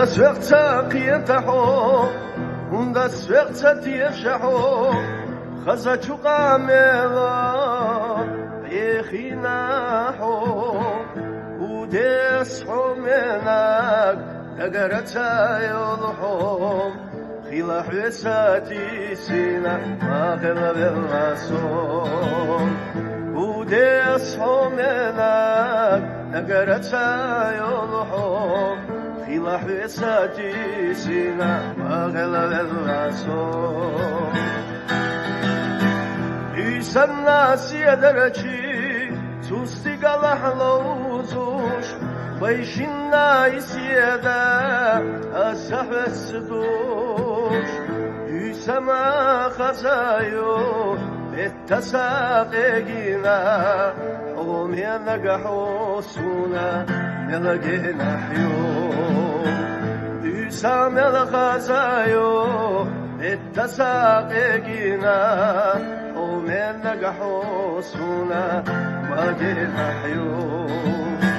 das Werkzeug يرتاحوا das Werkzeug يرشحوا خزتشو قاملا يخيناحوا ودسحوا منك دقرتا يضحوا خلاح يساتي سينا ما غلب الرسول ودسحوا منك دقرتا يضحوا خلاح يساتي سينا ما غلب الرسول İsa nasiye dereci Susti galahlozuş Beşinna isiyede Asahves duş İsa ma khazayo Ettasaq egina Humiya nagahusuna Nelagina hyo İsa mel khazayo Ettasaq egina ومن نجحوا سونا ما جينا حيوم